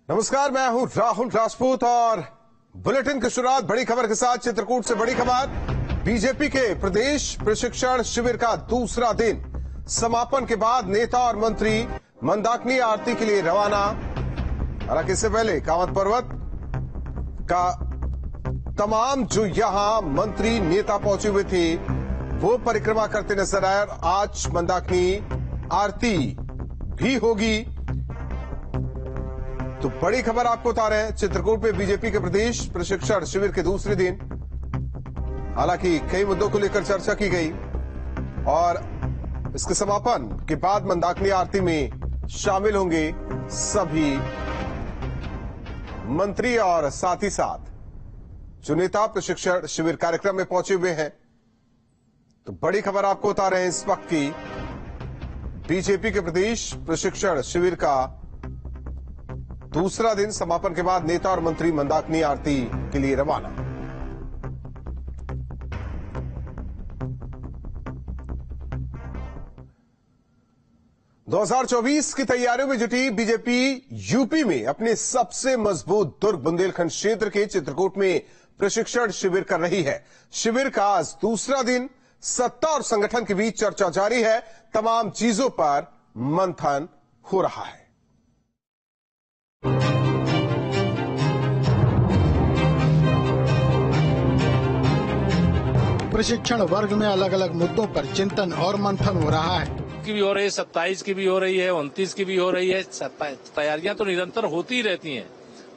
नमस्कार, मैं हूं राहुल राजपूत और बुलेटिन की शुरुआत बड़ी खबर के साथ। चित्रकूट से बड़ी खबर, बीजेपी के प्रदेश प्रशिक्षण शिविर का दूसरा दिन समापन के बाद नेता और मंत्री मंदाकिनी आरती के लिए रवाना। हालांकि इससे पहले कामत पर्वत का तमाम जो यहां मंत्री नेता पहुंचे हुए थे वो परिक्रमा करते नजर आए और आज मंदाकिनी आरती भी होगी। तो बड़ी खबर आपको बता रहे हैं, चित्रकूट में बीजेपी के प्रदेश प्रशिक्षण शिविर के दूसरे दिन हालांकि कई मुद्दों को लेकर चर्चा की गई और इसके समापन के बाद मंदाकिनी आरती में शामिल होंगे सभी मंत्री और साथ ही साथ जो नेता प्रशिक्षण शिविर कार्यक्रम में पहुंचे हुए हैं। तो बड़ी खबर आपको बता रहे हैं इस वक्त की, बीजेपी के प्रदेश प्रशिक्षण शिविर का दूसरा दिन समापन के बाद नेता और मंत्री मंदाकिनी आरती के लिए रवाना। (2024) की तैयारियों में जुटी बीजेपी यूपी में अपने सबसे मजबूत दुर्ग बुंदेलखंड क्षेत्र के चित्रकूट में प्रशिक्षण शिविर कर रही है। शिविर का आज दूसरा दिन, सत्ता और संगठन के बीच चर्चा जारी है, तमाम चीजों पर मंथन हो रहा है। प्रशिक्षण वर्ग में अलग अलग मुद्दों पर चिंतन और मंथन हो रहा है। की भी हो रही है, 27 की भी हो रही है, 29 की भी हो रही है। तैयारियां तो निरंतर होती ही रहती हैं।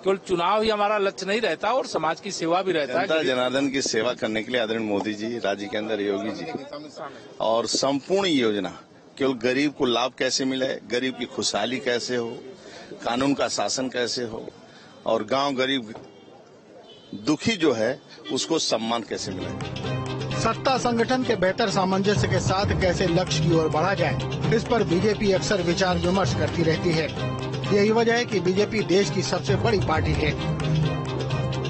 केवल चुनाव ही हमारा लक्ष्य नहीं रहता और समाज की सेवा भी रहता है। जनता जनार्दन की सेवा करने के लिए आदरणीय मोदी जी, राज्य के अंदर योगी जी और संपूर्ण योजना केवल गरीब को लाभ कैसे मिले, गरीब की खुशहाली कैसे हो, कानून का शासन कैसे हो और गांव गरीब दुखी जो है उसको सम्मान कैसे मिले। सत्ता संगठन के बेहतर सामंजस्य के साथ कैसे लक्ष्य की ओर बढ़ा जाए, इस पर बीजेपी अक्सर विचार विमर्श करती रहती है। यही वजह है कि बीजेपी देश की सबसे बड़ी पार्टी है।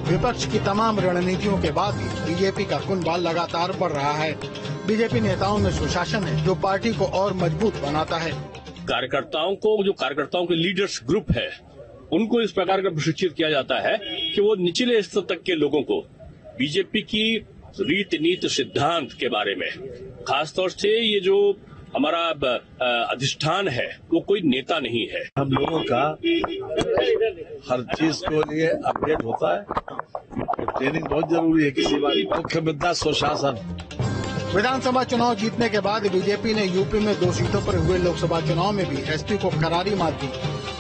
विपक्ष की तमाम रणनीतियों के बाद भी बीजेपी का कुंडल लगातार बढ़ रहा है। बीजेपी नेताओं में सुशासन है जो पार्टी को और मजबूत बनाता है। कार्यकर्ताओं के लीडर्स ग्रुप है, उनको इस प्रकार का प्रशिक्षित किया जाता है कि वो निचले स्तर तक के लोगों को बीजेपी की रीति नीति सिद्धांत के बारे में, खासतौर से ये जो हमारा अधिष्ठान है वो कोई नेता नहीं है। हम लोगों का हर चीज को लिए अपडेट होता है, ट्रेनिंग बहुत जरूरी है। किसी बात मुख्य मुद्दा सुशासन। विधानसभा चुनाव जीतने के बाद बीजेपी ने यूपी में 2 सीटों पर हुए लोकसभा चुनाव में भी एसपी को करारी मात दी।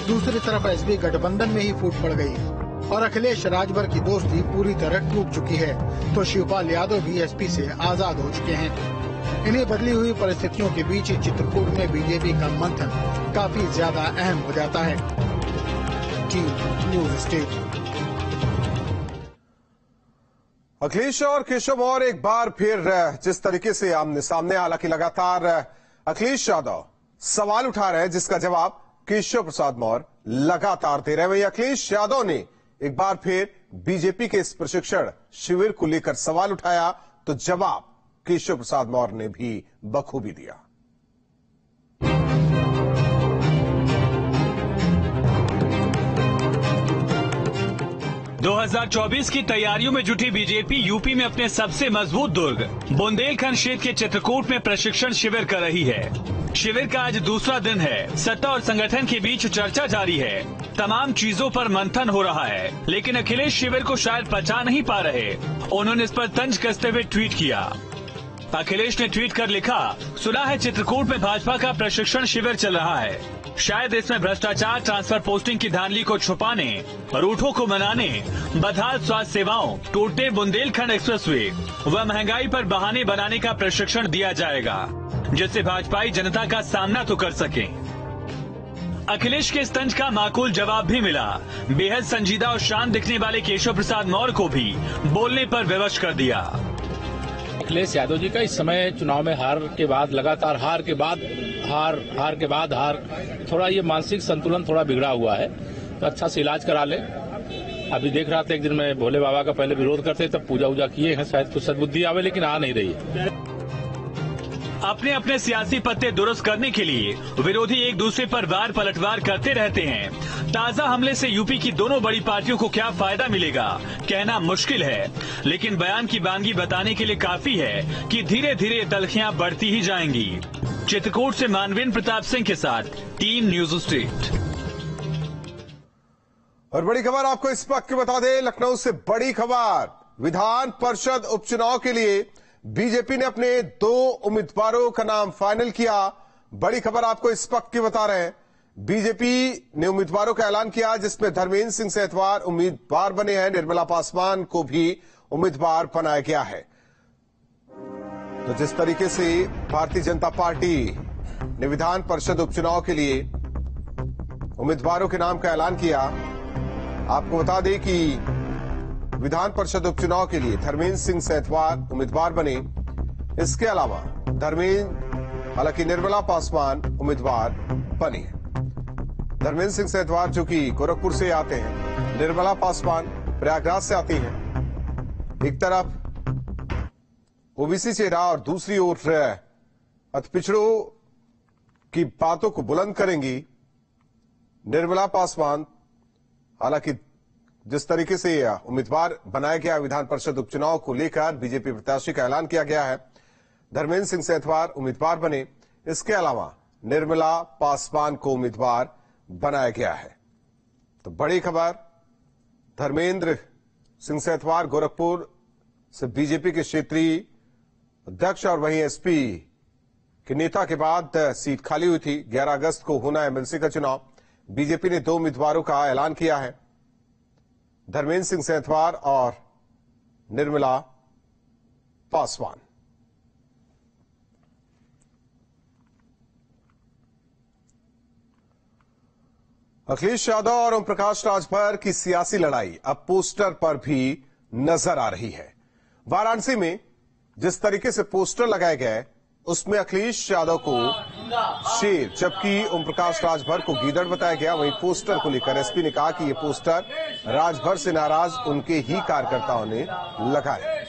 दूसरी तरफ एसपी गठबंधन में ही फूट पड़ गई और अखिलेश राजभर की दोस्ती पूरी तरह टूट चुकी है, तो शिवपाल यादव भी एसपी से आजाद हो चुके हैं। इन्हीं बदली हुई परिस्थितियों के बीच चित्रकूट में बीजेपी का मंथन काफी ज्यादा अहम हो जाता है। News state. अखिलेश और केशव और एक बार फिर जिस तरीके से आमने सामने, हालांकि लगातार अखिलेश यादव सवाल उठा रहे हैं जिसका जवाब केशव प्रसाद मौर्य लगातार दे रहे हैं। वही अखिलेश यादव ने एक बार फिर बीजेपी के इस प्रशिक्षण शिविर को लेकर सवाल उठाया तो जवाब केशव प्रसाद मौर्य ने भी बखूबी दिया। 2024 की तैयारियों में जुटी बीजेपी यूपी में अपने सबसे मजबूत दुर्ग बुंदेलखंड क्षेत्र के चित्रकूट में प्रशिक्षण शिविर कर रही है। शिविर का आज दूसरा दिन है। सत्ता और संगठन के बीच चर्चा जारी है, तमाम चीजों पर मंथन हो रहा है, लेकिन अखिलेश शिविर को शायद पचा नहीं पा रहे। उन्होंने इस पर तंज कसते हुए ट्वीट किया। अखिलेश ने ट्वीट कर लिखा, सुना है चित्रकूट में भाजपा का प्रशिक्षण शिविर चल रहा है, शायद इसमें भ्रष्टाचार, ट्रांसफर पोस्टिंग की धांधली को छुपाने, रूठों को मनाने, बदहाल स्वास्थ्य सेवाओं, टूटते बुंदेलखंड एक्सप्रेसवे व महंगाई पर बहाने बनाने का प्रशिक्षण दिया जाएगा, जिससे भाजपाई जनता का सामना तो कर सके। अखिलेश के इस तंज का माकूल जवाब भी मिला। बेहद संजीदा और शांत दिखने वाले केशव प्रसाद मौर्य को भी बोलने पर विवश कर दिया। अखिलेश यादव जी का इस समय चुनाव में हार के बाद, लगातार हार के बाद हार, थोड़ा ये मानसिक संतुलन थोड़ा बिगड़ा हुआ है, तो अच्छा से इलाज करा ले। अभी देख रहा था एक दिन में भोले बाबा का पहले विरोध करते तब पूजा उजा किए हैं, शायद कुछ सद्बुद्धि आवे, लेकिन आ नहीं रही है। अपने अपने सियासी पत्ते दुरुस्त करने के लिए विरोधी एक दूसरे पर वार पलटवार करते रहते हैं। ताजा हमले से यूपी की दोनों बड़ी पार्टियों को क्या फायदा मिलेगा, कहना मुश्किल है, लेकिन बयान की बानगी बताने के लिए काफी है कि धीरे धीरे तलखियां बढ़ती ही जाएंगी। चित्रकूट से मानवेंद्र प्रताप सिंह के साथ टीम न्यूज स्ट्रीट। और बड़ी खबर आपको इस वक्त बता दें, लखनऊ से बड़ी खबर, विधान परिषद उपचुनाव के लिए बीजेपी ने अपने 2 उम्मीदवारों का नाम फाइनल किया। बड़ी खबर आपको इस वक्त की बता रहे हैं, बीजेपी ने उम्मीदवारों का ऐलान किया जिसमें धर्मेंद्र सिंह सेहतवार उम्मीदवार बने हैं, निर्मला पासवान को भी उम्मीदवार बनाया गया है। तो जिस तरीके से भारतीय जनता पार्टी ने विधान परिषद उपचुनाव के लिए उम्मीदवारों के नाम का ऐलान किया, आपको बता दें कि विधान परिषद उपचुनाव के लिए धर्मेंद्र सिंह सेहतवार उम्मीदवार बने। इसके अलावा हालांकि निर्मला पासवान उम्मीदवार बनी है। धर्मेंद्र सिंह सेहतवार जो कि गोरखपुर से आते हैं, निर्मला पासवान प्रयागराज से आती हैं। एक तरफ ओबीसी चेहरा और दूसरी ओर अतिपिछड़ों की बातों को बुलंद करेंगी निर्मला पासवान। हालांकि जिस तरीके से उम्मीदवार बनाया गया विधान परिषद उपचुनाव को लेकर बीजेपी प्रत्याशी का ऐलान किया गया है, धर्मेंद्र सिंह सेहतवार उम्मीदवार बने। इसके अलावा निर्मला पासवान को उम्मीदवार बनाया गया है। तो बड़ी खबर, धर्मेंद्र सिंह सेहतवार गोरखपुर से बीजेपी के क्षेत्रीय अध्यक्ष और वहीं एसपी के नेता के बाद सीट खाली हुई थी। 11 अगस्त को होना एमएलसी का चुनाव। बीजेपी ने 2 उम्मीदवारों का ऐलान किया है, धर्मेंद्र सिंह सेहतवार और निर्मला पासवान। अखिलेश यादव और ओम प्रकाश राजभर की सियासी लड़ाई अब पोस्टर पर भी नजर आ रही है। वाराणसी में जिस तरीके से पोस्टर लगाए गए उसमें अखिलेश यादव को शेर जबकि ओम प्रकाश राजभर को गीदड़ बताया गया। वहीं पोस्टर को लेकर एसपी ने कहा कि यह पोस्टर राजभर से नाराज उनके ही कार्यकर्ताओं ने लगाए।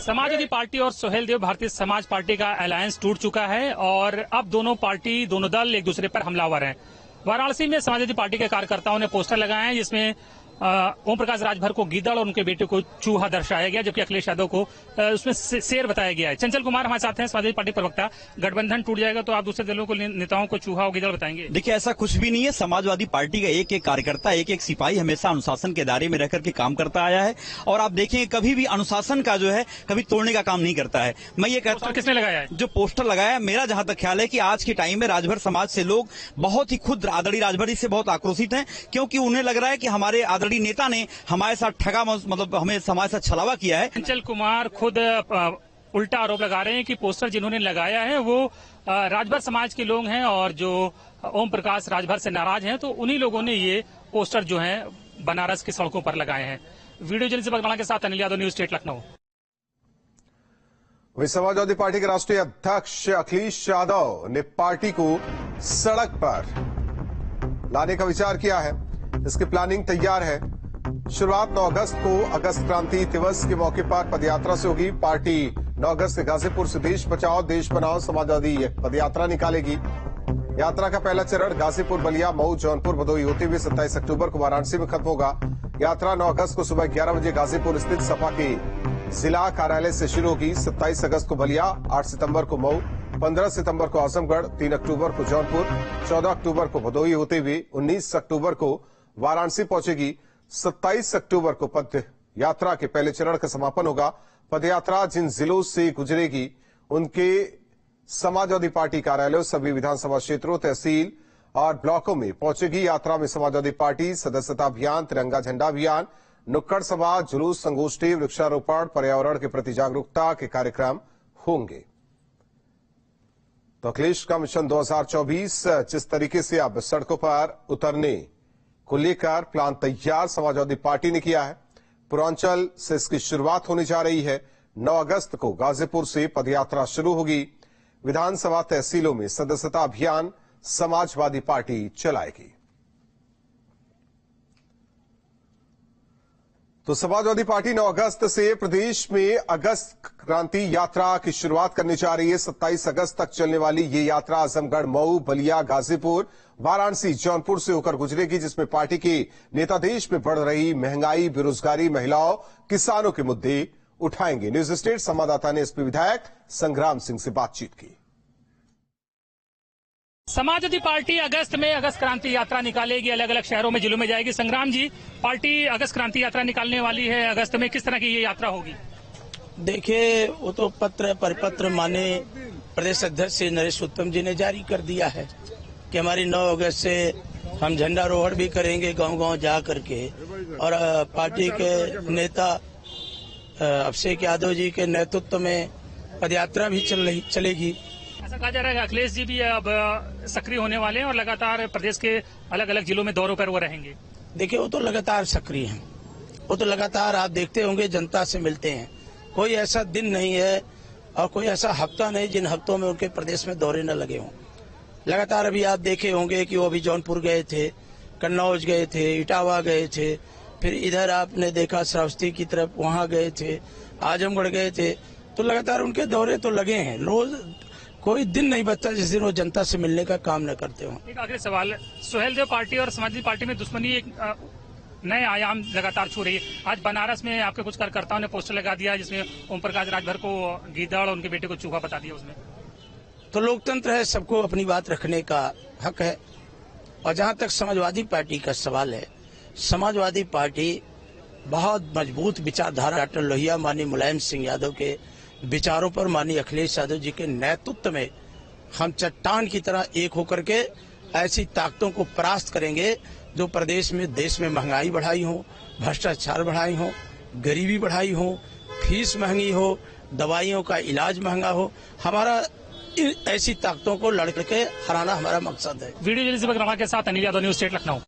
समाजवादी पार्टी और सुहेलदेव भारतीय समाज पार्टी का अलायंस टूट चुका है और अब दोनों दल एक दूसरे पर हमलावर हैं। वाराणसी में समाजवादी पार्टी के कार्यकर्ताओं ने पोस्टर लगाए हैं जिसमें ओम प्रकाश राजभर को गीदड़ और उनके बेटे को चूहा दर्शाया गया, जबकि अखिलेश यादव को उसमें शेर बताया गया है। चंचल कुमार हमारे साथ हैं, समाजवादी पार्टी प्रवक्ता। गठबंधन टूट जाएगा तो आप दूसरे दलों को नेताओं को चूहा और गीदड़ बताएंगे? देखिए, ऐसा कुछ भी नहीं है। समाजवादी पार्टी का एक एक कार्यकर्ता, एक एक सिपाही हमेशा अनुशासन के दायरे में रहकर के काम करता आया है और आप देखेंगे कभी भी अनुशासन का जो है कभी तोड़ने का काम नहीं करता है। मैं ये कहता हूं, किसने लगाया है जो पोस्टर लगाया? मेरा जहां तक ख्याल है कि आज के टाइम में राजभर समाज से लोग बहुत ही खुद आदरणीय राजभर जी से बहुत आक्रोशित हैं, क्योंकि उन्हें लग रहा है कि हमारे आदरणीय नेता ने हमारे साथ ठगा, मतलब हमें हमारे साथ छलावा किया है। चंचल कुमार खुद उल्टा आरोप लगा रहे हैं कि पोस्टर जिन्होंने लगाया है वो राजभर समाज के लोग हैं और जो ओम प्रकाश राजभर से नाराज हैं, तो उन्हीं लोगों ने ये पोस्टर जो है बनारस की सड़कों पर लगाए हैं। वीडियो जर्नलिस्ट बगदाना के साथ अनिल यादव, न्यूज स्टेट लखनऊ। वहीं समाजवादी पार्टी के राष्ट्रीय अध्यक्ष अखिलेश यादव ने पार्टी को सड़क पर लाने का विचार किया है। इसकी प्लानिंग तैयार है। शुरुआत 9 अगस्त को अगस्त क्रांति दिवस के मौके पर पदयात्रा से होगी। पार्टी 9 अगस्त से गाजीपुर से देश बचाओ देश बनाओ समाजवादी पदयात्रा निकालेगी। यात्रा का पहला चरण गाजीपुर, बलिया, मऊ, जौनपुर, भदोही होते हुए 27 अक्टूबर को वाराणसी में खत्म होगा। यात्रा 9 अगस्त को सुबह 11 बजे गाजीपुर स्थित सपा के जिला कार्यालय से शुरू होगी। 27 अगस्त को बलिया, 8 सितंबर को मऊ, 15 सितंबर को आजमगढ़, 3 अक्टूबर को जौनपुर, 14 अक्टूबर को भदोही होते हुए 19 अक्टूबर को वाराणसी पहुंचेगी। 27 अक्टूबर को पद यात्रा के पहले चरण का समापन होगा। पदयात्रा जिन जिलों से गुजरेगी उनके समाजवादी पार्टी कार्यालयों, सभी विधानसभा क्षेत्रों, तहसील और ब्लॉकों में पहुंचेगी। यात्रा में समाजवादी पार्टी सदस्यता अभियान, तिरंगा झंडा अभियान, नुक्कड़ सभा, जुलूस, संगोष्ठी, वृक्षारोपण, पर्यावरण के प्रति जागरूकता के कार्यक्रम होंगे। तो अखिलेश का मिशन 2024 जिस तरीके से अब सड़कों पर उतरने को लेकर प्लान तैयार समाजवादी पार्टी ने किया है। पूर्वांचल से इसकी शुरुआत होने जा रही है। 9 अगस्त को गाजीपुर से पदयात्रा शुरू होगी। विधानसभा तहसीलों में सदस्यता अभियान समाजवादी पार्टी चलाएगी। तो समाजवादी पार्टी 9 अगस्त से प्रदेश में अगस्त क्रांति यात्रा की शुरुआत करने जा रही है। 27 अगस्त तक चलने वाली ये यात्रा आजमगढ़, मऊ, बलिया, गाजीपुर, वाराणसी, जौनपुर से होकर गुजरेगी, जिसमें पार्टी के नेता देश में बढ़ रही महंगाई, बेरोजगारी, महिलाओं, किसानों के मुद्दे उठाएंगे। न्यूज स्टेट संवाददाता ने एसपी विधायक संग्राम सिंह से बातचीत की। समाजवादी पार्टी अगस्त में अगस्त क्रांति यात्रा निकालेगी, अलग अलग शहरों में, जिलों में जाएगी। संग्राम जी, पार्टी अगस्त क्रांति यात्रा निकालने वाली है अगस्त में, किस तरह की ये यात्रा होगी? देखिए, वो तो परिपत्र माने प्रदेश अध्यक्ष श्री नरेश उत्तम जी ने जारी कर दिया है कि हमारी 9 अगस्त से हम झंडारोहण भी करेंगे गांव-गांव जा करके, और पार्टी के नेता अभिषेक यादव जी के नेतृत्व में पदयात्रा भी चलेगी। ऐसा कहा जा रहा है कि अखिलेश जी भी अब सक्रिय होने वाले हैं और लगातार प्रदेश के अलग अलग जिलों में दौरों पर वो रहेंगे। देखिए, वो तो लगातार सक्रिय हैं, वो तो लगातार आप देखते होंगे जनता से मिलते हैं। कोई ऐसा दिन नहीं है और कोई ऐसा हफ्ता नहीं जिन हफ्तों में उनके प्रदेश में दौरे न लगे हों। लगातार अभी आप देखे होंगे कि वो अभी जौनपुर गए थे, कन्नौज गए थे, इटावा गए थे, फिर इधर आपने देखा श्रावस्ती की तरफ वहां गए थे, आजमगढ़ गए थे। तो लगातार उनके दौरे तो लगे हैं। रोज कोई दिन नहीं बचता जिस दिन वो जनता से मिलने का काम न करते हो। एक आखिरी सवाल, सुहेलदेव पार्टी और समाजवादी पार्टी में दुश्मनी एक नए आयाम लगातार छू रही है। आज बनारस में आपके कुछ कार्यकर्ताओं ने पोस्टर लगा दिया जिसमें ओम प्रकाश राजभर को गीदड़ और उनके बेटे को चूहा बता दिया। उसमें तो लोकतंत्र है, सबको अपनी बात रखने का हक है। और जहां तक समाजवादी पार्टी का सवाल है, समाजवादी पार्टी बहुत मजबूत विचारधारा डॉक्टर लोहिया माननीय मुलायम सिंह यादव के विचारों पर माननीय अखिलेश यादव जी के नेतृत्व में हम चट्टान की तरह एक होकर के ऐसी ताकतों को परास्त करेंगे जो प्रदेश में देश में महंगाई बढ़ाई हो, भ्रष्टाचार बढ़ाई हो, गरीबी बढ़ाई हो, फीस महंगी हो, दवाइयों का इलाज महंगा हो। हमारा ऐसी ताकतों को लड़ के हराना हमारा मकसद है। वीडियो जर्नलिस्ट के साथ अनिल यादव, न्यूज स्टेट, लखनऊ।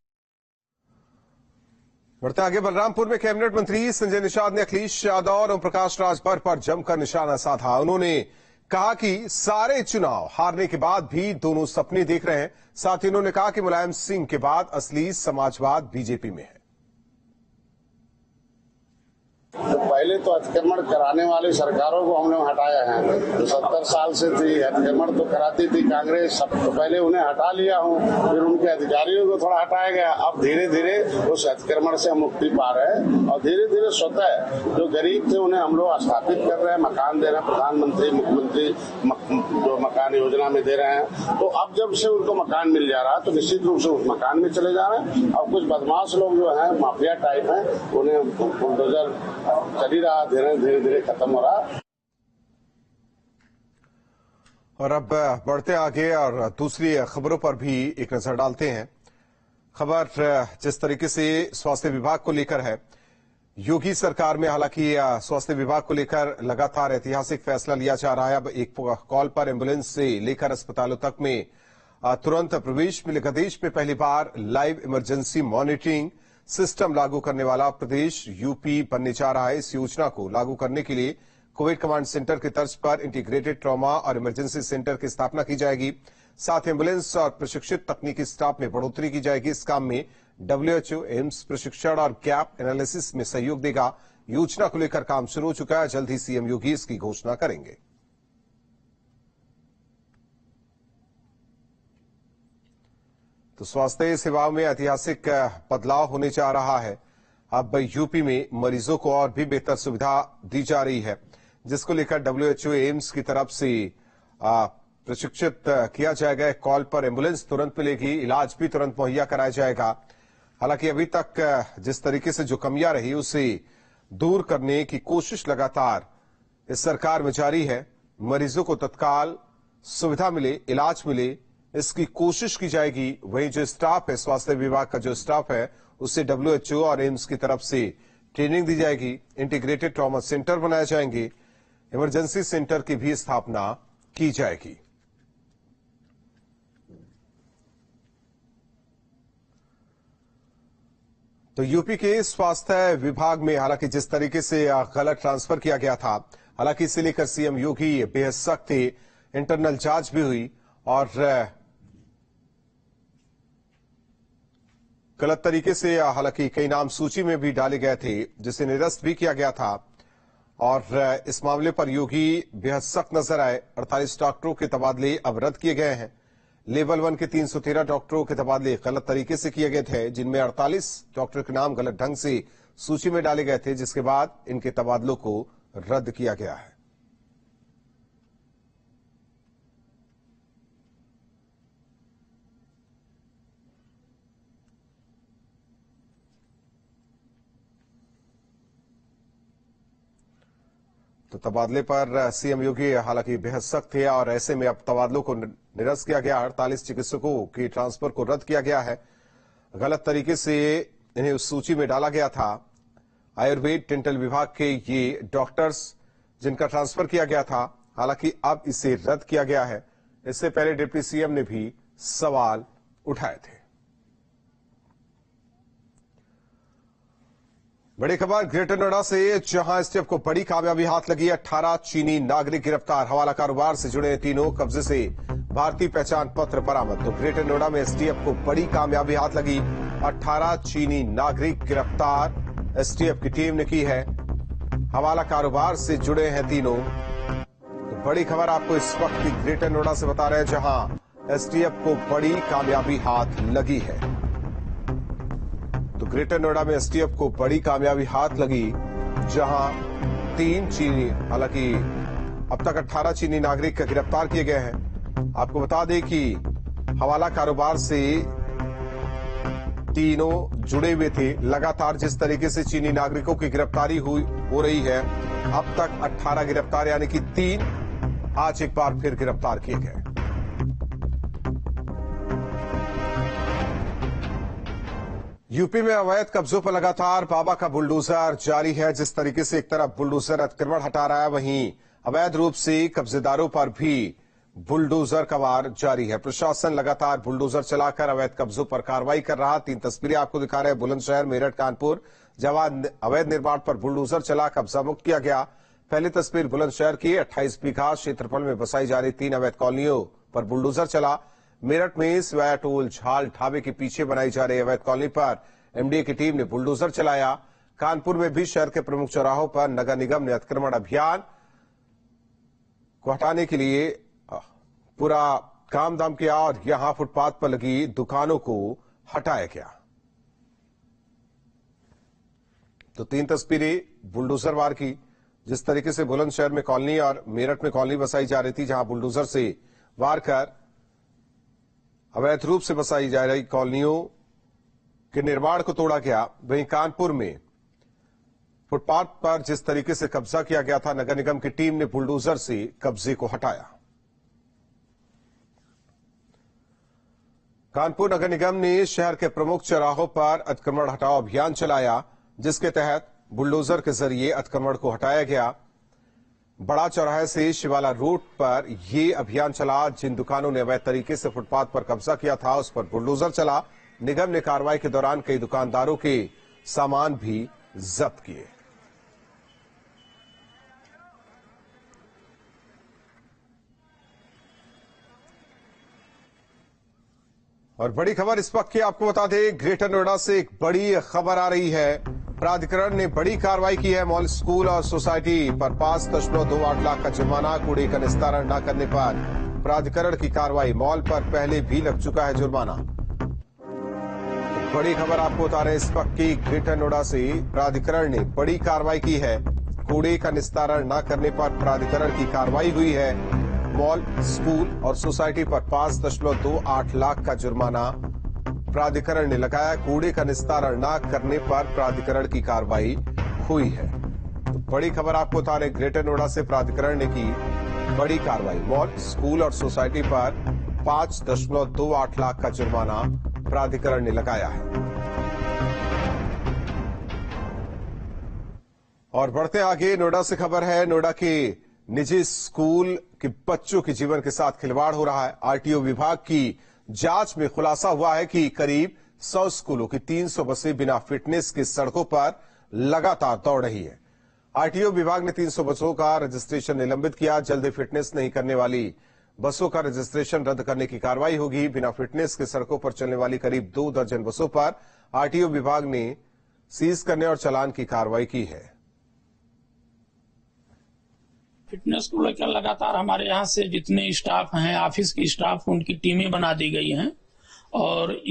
बढ़ते आगे, बलरामपुर में कैबिनेट मंत्री संजय निषाद ने अखिलेश यादव और ओम प्रकाश राजभर पर जमकर निशाना साधा। उन्होंने कहा कि सारे चुनाव हारने के बाद भी दोनों सपने देख रहे हैं। साथ ही उन्होंने कहा कि मुलायम सिंह के बाद असली समाजवाद बीजेपी में है। तो पहले तो अतिक्रमण कराने वाली सरकारों को हमने हटाया है। जो 70 साल से थी अतिक्रमण तो कराती थी कांग्रेस, सब तो पहले उन्हें हटा लिया हूँ, फिर उनके अधिकारियों को थोड़ा हटाया गया। अब धीरे धीरे उस अतिक्रमण से हम मुक्ति पा रहे हैं और धीरे धीरे स्वतः जो गरीब थे उन्हें हम लोग स्थापित कर रहे हैं, मकान दे रहे हैं। प्रधानमंत्री, मुख्यमंत्री जो मकान योजना में दे रहे हैं, तो अब जब से उनको मकान मिल जा रहा है तो निश्चित रूप से उस मकान में चले जा रहे हैं। और कुछ बदमाश लोग जो है माफिया टाइप है, उन्हें बुलडोजर चली रहा, धीरे धीरे खत्म हो रहा। और अब बढ़ते आगे और दूसरी खबरों पर भी एक नजर डालते हैं। खबर जिस तरीके से स्वास्थ्य विभाग को लेकर है, योगी सरकार में हालांकि स्वास्थ्य विभाग को लेकर लगातार ऐतिहासिक फैसला लिया जा रहा है। अब एक कॉल पर एम्बुलेंस से लेकर अस्पतालों तक में तुरंत प्रवेश मिलेगा। देश में पहली बार लाइव इमरजेंसी मॉनिटरिंग सिस्टम लागू करने वाला प्रदेश यूपी बनने जा रहा है। इस योजना को लागू करने के लिए कोविड कमांड सेंटर की तर्ज पर इंटीग्रेटेड ट्रॉमा और इमरजेंसी सेंटर की स्थापना की जाएगी। साथ ही एम्बुलेंस और प्रशिक्षित तकनीकी स्टाफ में बढ़ोतरी की जाएगी। इस काम में WHO, एम्स प्रशिक्षण और गैप एनालिसिस में सहयोग देगा। योजना को लेकर काम शुरू हो चुका है। जल्द ही सीएम योगी इसकी घोषणा करेंगे। तो स्वास्थ्य सेवाओं में ऐतिहासिक बदलाव होने जा रहा है। अब यूपी में मरीजों को और भी बेहतर सुविधा दी जा रही है, जिसको लेकर WHO, एम्स की तरफ से प्रशिक्षित किया जाएगा। कॉल पर एम्बुलेंस तुरंत मिलेगी, इलाज भी तुरंत मुहैया कराया जाएगा। हालांकि अभी तक जिस तरीके से जो कमियां रही उसे दूर करने की कोशिश लगातार इस सरकार में जारी है। मरीजों को तत्काल सुविधा मिले, इलाज मिले, इसकी कोशिश की जाएगी। वहीं जो स्टाफ है, स्वास्थ्य विभाग का जो स्टाफ है, उससे WHO और एम्स की तरफ से ट्रेनिंग दी जाएगी। इंटीग्रेटेड ट्रॉमा सेंटर बनाए जाएंगे। इमरजेंसी सेंटर की भी स्थापना की जाएगी। तो यूपी के स्वास्थ्य विभाग में हालांकि जिस तरीके से गलत ट्रांसफर किया गया था, हालांकि इसे लेकर सीएम योगी बेहद सख्त थे। इंटरनल जांच भी हुई और गलत तरीके से हालांकि कई नाम सूची में भी डाले गए थे, जिसे निरस्त भी किया गया था। और इस मामले पर योगी बेहद सख्त नजर आए। 48 डॉक्टरों के तबादले अब रद्द किए गए हैं। लेवल 1 के 313 डॉक्टरों के तबादले गलत तरीके से किए गए थे, जिनमें 48 डॉक्टर के नाम गलत ढंग से सूची में डाले गए थे, जिसके बाद इनके तबादलों को रद्द किया गया है। तो तबादले पर सीएम योगी हालांकि बेहद सख्त थे और ऐसे में अब तबादलों को निरस्त किया गया। 48 चिकित्सकों की ट्रांसफर को रद्द किया गया है। गलत तरीके से इन्हें उस सूची में डाला गया था। आयुर्वेद डेंटल विभाग के ये डॉक्टर्स जिनका ट्रांसफर किया गया था, हालांकि अब इसे रद्द किया गया है। इससे पहले डिप्टी सीएम ने भी सवाल उठाए थे। बड़ी खबर ग्रेटर नोएडा से, जहां एसटीएफ को बड़ी कामयाबी हाथ लगी। 18 चीनी नागरिक गिरफ्तार। हवाला कारोबार से जुड़े तीनों कब्जे से भारतीय पहचान पत्र बरामद। तो ग्रेटर नोएडा में एसटीएफ को बड़ी कामयाबी हाथ लगी। 18 चीनी नागरिक गिरफ्तार एसटीएफ की टीम ने की है। हवाला कारोबार से जुड़े हैं तीनों। तो बड़ी खबर आपको इस वक्त की ग्रेटर नोएडा से बता रहे हैं, जहां एसटीएफ को बड़ी कामयाबी हाथ लगी है। तो ग्रेटर नोएडा में एसटीएफ को बड़ी कामयाबी हाथ लगी, जहां 3 चीनी, हालांकि अब तक 18 चीनी नागरिक गिरफ्तार किए गए हैं। आपको बता दें कि हवाला कारोबार से तीनों जुड़े हुए थे। लगातार जिस तरीके से चीनी नागरिकों की गिरफ्तारी हो रही है, अब तक 18 गिरफ्तार, यानी कि 3 आज एक बार फिर गिरफ्तार किए गए। यूपी में अवैध कब्जों पर लगातार बाबा का बुलडोजर जारी है। जिस तरीके से एक तरफ बुलडोजर अतिक्रमण हटा रहा है, वहीं अवैध रूप से कब्जेदारों पर भी बुलडोजर का वार जारी है। प्रशासन लगातार बुलडोजर चलाकर अवैध कब्जों पर कार्रवाई कर रहा। 3 तस्वीरें आपको दिखा रहे हैं। बुलंदशहर, मेरठ, कानपुर, जहां अवैध निर्माण पर बुलडोजर चला कब्जा मुक्त किया गया। पहली तस्वीर बुलंदशहर की। 28 बीघा क्षेत्रफल में बसाई जा रही 3 अवैध कॉलोनियों पर बुलडोजर चला। मेरठ में सिवाया टोल झाल ढाबे के पीछे बनाई जा रही अवैध कॉलोनी पर एमडीए की टीम ने बुलडोजर चलाया। कानपुर में भी शहर के प्रमुख चौराहों पर नगर निगम ने अतिक्रमण अभियान को हटाने के लिए पूरा काम धाम किया और यहां फुटपाथ पर लगी दुकानों को हटाया गया। तो 3 तस्वीरें बुलडोजर वार की। जिस तरीके से बुलंदशहर में कॉलोनी और मेरठ में कॉलोनी बसाई जा रही थी, जहां बुलडोजर से वार कर अवैध रूप से बसाई जा रही कॉलोनियों के निर्माण को तोड़ा गया। वहीं कानपुर में फुटपाथ पर जिस तरीके से कब्जा किया गया था, नगर निगम की टीम ने बुलडोजर से कब्जे को हटाया। कानपुर नगर निगम ने शहर के प्रमुख चौराहों पर अतिक्रमण हटाओ अभियान चलाया, जिसके तहत बुलडोजर के जरिए अतिक्रमण को हटाया गया। बड़ा चौराहे से शिवाला रोड पर यह अभियान चला। जिन दुकानों ने अवैध तरीके से फुटपाथ पर कब्जा किया था, उस पर बुलडोजर चला। निगम ने कार्रवाई के दौरान कई दुकानदारों के सामान भी जब्त किए। और बड़ी खबर इस वक्त की आपको बता दें, ग्रेटर नोएडा से एक बड़ी खबर आ रही है। प्राधिकरण ने बड़ी कार्रवाई की है। मॉल, स्कूल और सोसाइटी पर 5.28 लाख का जुर्माना। कूड़े का निस्तारण न करने पर प्राधिकरण की कार्रवाई। मॉल पर पहले भी लग चुका है जुर्माना। बड़ी खबर आपको बता रहे हैं इस वक्त की ग्रेटर नोएडा से। प्राधिकरण ने बड़ी कार्रवाई की है। कूड़े का निस्तारण न करने पर प्राधिकरण की कार्रवाई हुई है। मॉल, स्कूल और सोसाइटी पर 5.28 लाख का जुर्माना प्राधिकरण ने लगाया। कूड़े का निस्तारण न करने पर प्राधिकरण की कार्रवाई हुई है। तो बड़ी खबर आपको बता रहे, ग्रेटर नोएडा से प्राधिकरण ने की बड़ी कार्रवाई। मॉल, स्कूल और सोसाइटी पर 5.28 लाख का जुर्माना प्राधिकरण ने लगाया है। और बढ़ते आगे, नोएडा से खबर है। नोएडा के निजी स्कूल के बच्चों के जीवन के साथ खिलवाड़ हो रहा है। आरटीओ विभाग की जांच में खुलासा हुआ है कि करीब 100 स्कूलों की 300 बसें बिना फिटनेस के सड़कों पर लगातार दौड़ रही है। आरटीओ विभाग ने 300 बसों का रजिस्ट्रेशन निलंबित किया। जल्द फिटनेस नहीं करने वाली बसों का रजिस्ट्रेशन रद्द करने की कार्रवाई होगी। बिना फिटनेस के सड़कों पर चलने वाली करीब 2 दर्जन बसों पर आरटीओ विभाग ने सीज करने और चालान की कार्रवाई की है। फिटनेस को लेकर लगातार हमारे यहाँ से जितने स्टाफ हैं, ऑफिस के स्टाफ, उनकी टीमें बना दी गई हैं और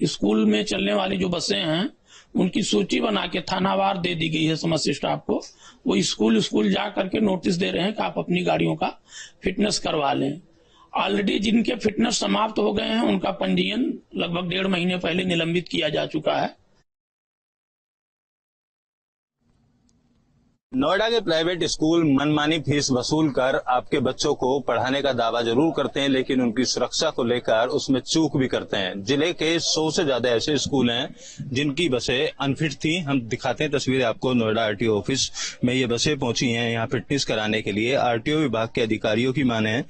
स्कूल में चलने वाली जो बसें हैं उनकी सूची बना के थानावार दे दी गई है समस्त स्टाफ को। वो स्कूल जा करके नोटिस दे रहे हैं कि आप अपनी गाड़ियों का फिटनेस करवा लें। ऑलरेडी जिनके फिटनेस समाप्त हो गए हैं उनका पंजीयन लगभग 1.5 महीने पहले निलंबित किया जा चुका है। नोएडा के प्राइवेट स्कूल मनमानी फीस वसूल कर आपके बच्चों को पढ़ाने का दावा जरूर करते हैं, लेकिन उनकी सुरक्षा को लेकर उसमें चूक भी करते हैं। जिले के 100 से ज्यादा ऐसे स्कूल हैं जिनकी बसें अनफिट थी। हम दिखाते हैं तस्वीरें आपको। नोएडा आरटीओ ऑफिस में ये बसें पहुंची हैं यहाँ फिटनेस कराने के लिए। आरटीओ विभाग के अधिकारियों की माने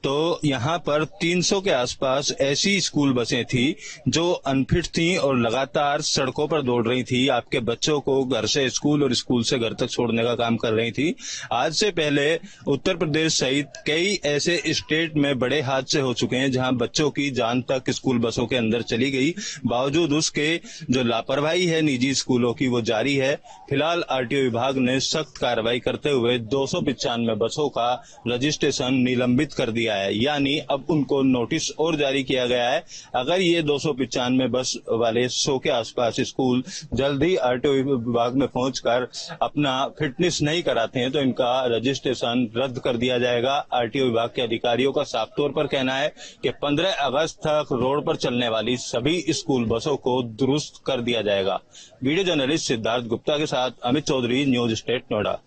तो यहाँ पर 300 के आसपास ऐसी स्कूल बसें थी जो अनफिट थी और लगातार सड़कों पर दौड़ रही थी, आपके बच्चों को घर से स्कूल और स्कूल से घर तक छोड़ने का काम कर रही थी। आज से पहले उत्तर प्रदेश सहित कई ऐसे स्टेट में बड़े हादसे हो चुके हैं जहां बच्चों की जान तक स्कूल बसों के अंदर चली गई। बावजूद उसके जो लापरवाही है निजी स्कूलों की वो जारी है। फिलहाल आरटीओ विभाग ने सख्त कार्रवाई करते हुए 295 बसों का रजिस्ट्रेशन निलंबित कर दिया है, यानी अब उनको नोटिस और जारी किया गया है। अगर ये 295 बस वाले 100 के आसपास स्कूल जल्द ही आरटीओ विभाग में पहुंचकर अपना फिटनेस नहीं कराते हैं तो इनका रजिस्ट्रेशन रद्द कर दिया जाएगा। आरटीओ विभाग के अधिकारियों का साफ तौर पर कहना है कि 15 अगस्त तक रोड पर चलने वाली सभी स्कूल बसों को दुरुस्त कर दिया जाएगा। वीडियो जर्नलिस्ट सिद्धार्थ गुप्ता के साथ अमित चौधरी, न्यूज स्टेट नोएडा।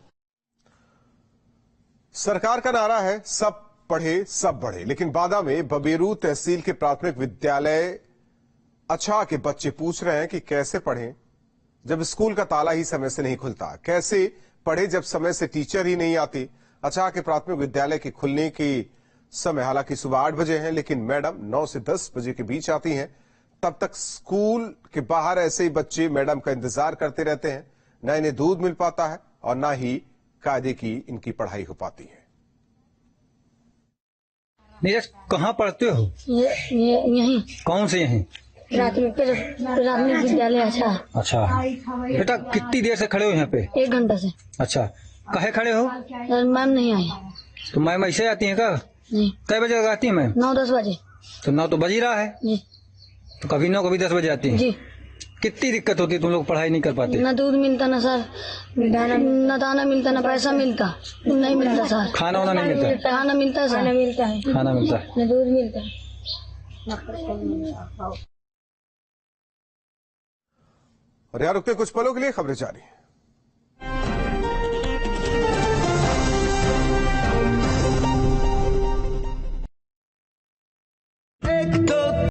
सरकार का नारा है सब पढ़े सब बढ़े, लेकिन बादा में बबेरू तहसील के प्राथमिक विद्यालय अच्छा के बच्चे पूछ रहे हैं कि कैसे पढ़ें जब स्कूल का ताला ही समय से नहीं खुलता, कैसे पढ़े जब समय से टीचर ही नहीं आती। अच्छा के प्राथमिक विद्यालय के खुलने की समय हालांकि सुबह 8 बजे है, लेकिन मैडम 9 से 10 बजे के बीच आती हैं। तब तक स्कूल के बाहर ऐसे ही बच्चे मैडम का इंतजार करते रहते हैं। न इन्हें दूध मिल पाता है और न ही कायदे की इनकी पढ़ाई हो पाती है। नीरज, कहाँ पढ़ते हो? यहीं। कौन से यहीं? प्राथमिक विद्यालय। अच्छा बेटा, कितनी देर से खड़े हो यहाँ पे? 1 घंटा से। अच्छा, काहे खड़े हो? मैम नहीं आई। तो मैम ऐसे आती है क्या? नहीं। कै बजे आती है मैम? 9-10 बजे। तो 9 तो बज ही रहा है जी। तो कभी 9 कभी 10 बजे आती है जी। कितनी दिक्कत होती है, तुम लोग पढ़ाई नहीं कर पाते? न दूध मिलता, न सर न दाना मिलता, न पैसा मिलता, नहीं मिलता सर। खाना वाना नहीं मिलता? खाना मिलता है, खाना मिलता है, खाना मिलता है, न दूध मिलता है। और यहाँ रुकते कुछ पलों के लिए खबरें जारी।